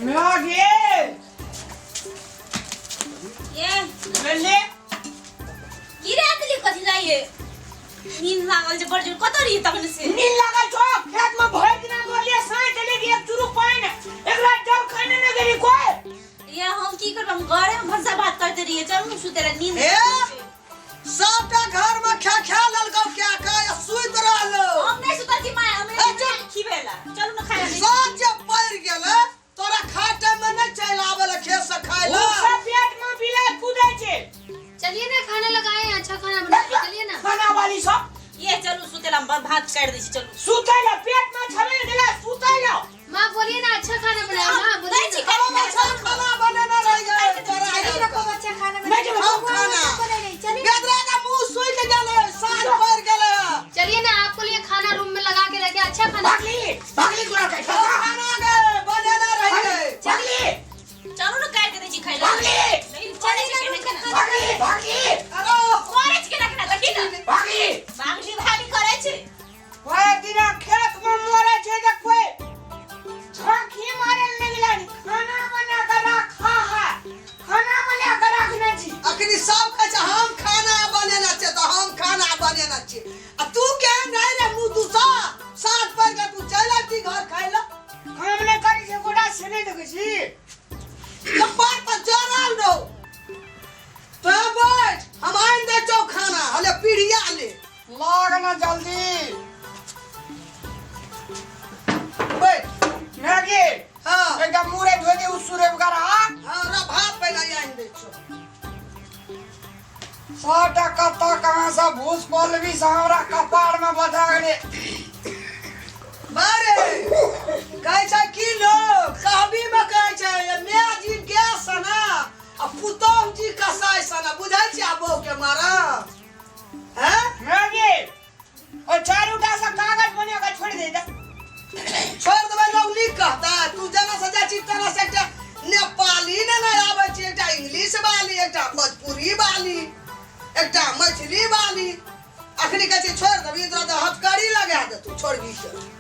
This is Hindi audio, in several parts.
Nage! ये Belle! किरे आतली कथि जाइए नींद लागल जे बड़ जोर कत रही तबन से नींद लागल छो खेत में भर दिन बोलिए साँझ चली गई एक चुरु पानी एकरा जब खाने न गेली कोई ये हम की करब घरे में भरसा बात करते रहिए चल सुतेला नींद सबका घर में क्या ललका क्या का सुत रहलो हम नहीं सुता जी माय हमें खिबेला चलू न खाए साँझ जब पड़ गेले तोरा खाटे में न चल आवेला खेत से खाइला उसका पेट में बिलाई कूदे छे चलिए ना खाना लगाए अच्छा खाना बनाए चलिए ना खाना वाली सब ये चलू सुतेला भात काट दै छी चलू सुतैला पेट में छबे गेला सुतैला माँ बोलिए ना अच्छा खाना बनाए माँ बोलिए नहीं ना अच्छा खाना बनाना रह गए चलिए ना खूब अच्छा खाना बनाए चलिए बेदरा का मुंह सुई के गेले साँझ पड़ गेले चलिए ना आपको लिए खाना रूम में लगा के रखे अच्छा खाना भागली गुड़ा के खाना के बनाना रह गए भागली चलू न काट के दै छी खाइला भागली नहीं चली ना भागली भागली अरे कोरे के रखना देखी ना भागली बागली भाली करे छे कोई दिना खेत में मरे छे जे कोई झांकी मारे लगला खाना बना कर रखा है खाना बना कर रखना छी अखनी सब कहे छे हम खाना बनेना छे तो हम खाना बनेना छे आ तू के नहीं रे मुंह तू साथ पर के तू चला ती घर खाइला काम ने करी से गोड़ा से नहीं देखे छी कपार पर जरल रहो तो बैठ हम आइन दे चौ खाना हले पीढ़िया ले लागना जल्दी बैठ नागे हां एकदम मुरे धोके उसुरे वगैरह हां रा भात पहला आइन दे चौ साटा कत्ता कहां से भूस कोल भी सावरा कपाड़ में बधा गए बारे कहे छे की लोग कहबी में कहे छे ये मियां जी गैस ना आ पुतौह जी कसाई सना बुझाई छी आबो के मारा हैं नागे और चारूटा सा कागज बने का छोड़ दे दे छोड़ देबे लोग लिख कहता तू जना सजा चित्तना से एकटा नेपाली न आवे छी एकटा इंग्लिश वाली एकटा भोजपुरी वाली एकटा मछली वाली अखनी कहे छी छोड़ देबी तो हथकड़ी लगा दे तू छोड़ दी के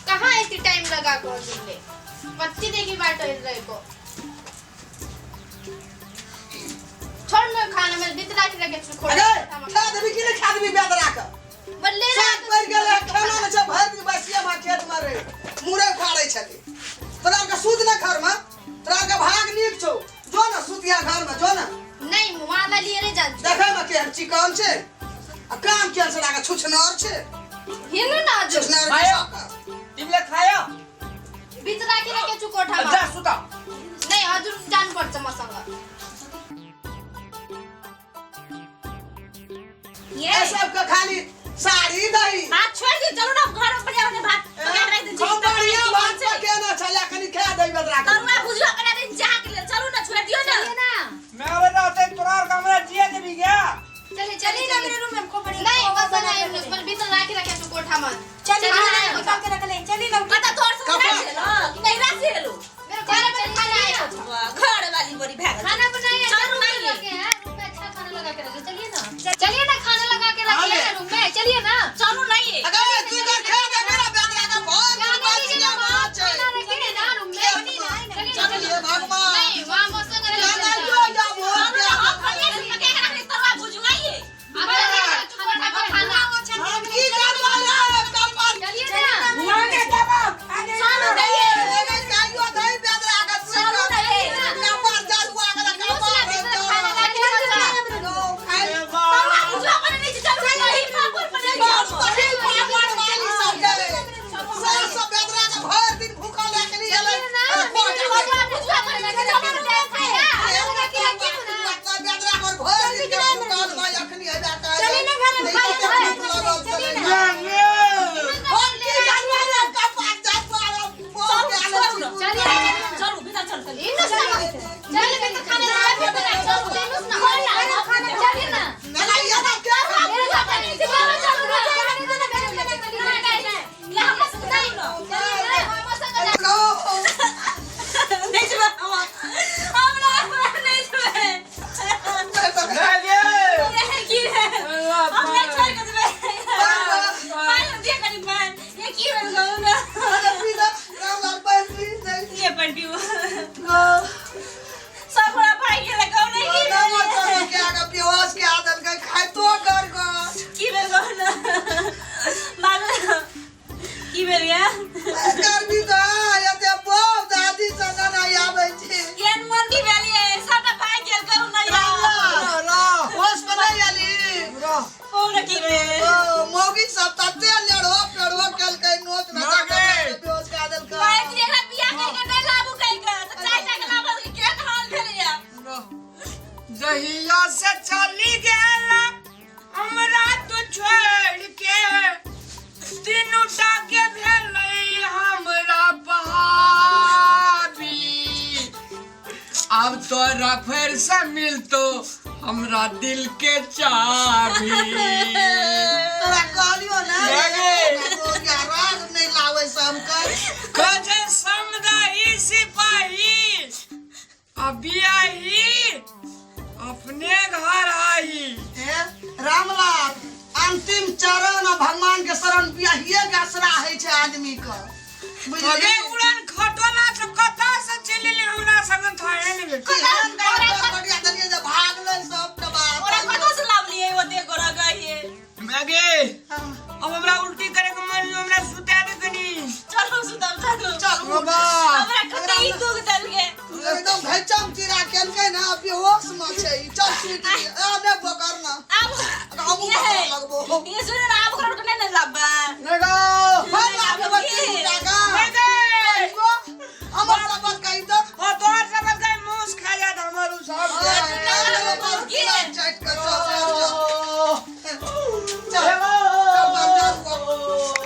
कहाँ इतनी टाइम लगा को ले पत्ती देखी बाट रहे को छोड़ मैं खाना में बितरा के रखे छोड़ अरे खा देबी कि नहीं खा देबी बेदरा का बल्ले साथ पर गेले खाना न छ भर दिन बसिया में खेत में रे मुरे खाड़े छले तोरा का सूद न घर में तोरा का भाग नीक छौ जो न सुतिया घर में जो न नहीं माला लिए रे जान देखे में के चिकन छे आ काम के से लागा छुछनर छे हिनु ना जो छुछनर आयो। तिमीले खायो बितरा के रखे छु कोठा जा में सुता नहीं हजुर जान पर्छ मसँग ये सब का खाली साड़ी दही भात छोड़ दे चलो ना घर में बढ़िया बढ़िया भात पका रख दे हम बढ़िया भात के ना छला कनी खा दई बेदरा का तरुआ भुजिया बना दे जा के ले चलो ना छोड़ दियो ना चलिए ना मेरे नाते तुरार कमरा जिया दे भी गया चलिए ना मेरे रूम में हमको बढ़िया नहीं बस बनाए हमने पर बितरा के रखे छु कोठा में चलिए ना ना निकाल के रख ले चलिए ना कता तोर से कपड़ा। रख ले कि नहीं रख ले लो मेरे घर में खाना आया था घर वाली बड़ी भाग खाना बनाए चलो रूम में नहीं रखे हैं रूम में अच्छा खाना लगा के रखे चलिए ना खाना लगा के रखिए ना रूम में चलिए ना चलो नहीं अगर तू कर खा दे मेरा बेदरा का बहुत बचिया बात है खाना रखिए ना रूम में चलिए भगवान नहीं वहां मौसम खाना जो जा वो चलो हम खाने से पका के रख दे तरुआ भुजिया ये हम की कर रहा है कपार चलिए ना नागे दबा अब तोरा फिर से मिलतो हमरा दिल के चाबी। तोरा कहलियो ना लगे। गोरिया राग नहीं लावे समकर। कजे समुदाई सिपाही अभी आई अपने घर आई। रामलाल अंतिम चरण और भगवान के शरण बियाहिए के आसरा है छे आदमी का। अबे उड़न खटोला से कथा से चले ले हमरा संग थाए ने बेटी। केहन गाय बढ़िया दलिए जे भागले सब टबा। ओरा कतो से लाभ लिए वो देखो रगा ये मैगे अब हमरा उल्टी करे के मन हमरा सुता दे कनी। चलो सुतम चलो चल बाबा हमरा कते ही दुख दल के एकदम भैचम चिरा केलकै ना बेहोश में छै। चल सीट आ ने पकड़ ना। अब हमहू पकड़ लगबो। ये सुन